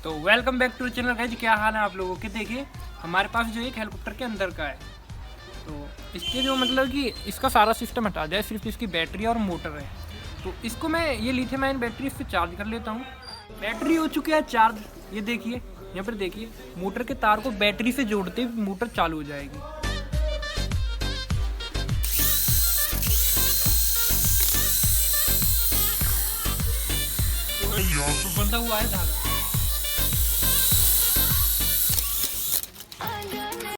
तो welcome back to channel guys. क्या हाल है आप लोगों के। देखिए हमारे पास जो एक हेलीकॉप्टर के अंदर का है, तो इसके जो मतलब कि इसका सारा सिस्टम हटा दिया, सिर्फ इसकी बैटरी और मोटर है। तो इसको मैं ये लिथियम आयन बैटरी से चार्ज कर लेता हूँ। बैटरी हो चुकी है चार्ज। ये देखिए यहाँ पर देखिए, मोटर के तार को बैटरी से जोड़ते ही मोटर चालू हो जाएगी। तो यहाँ पर बंधा हुआ है धागा।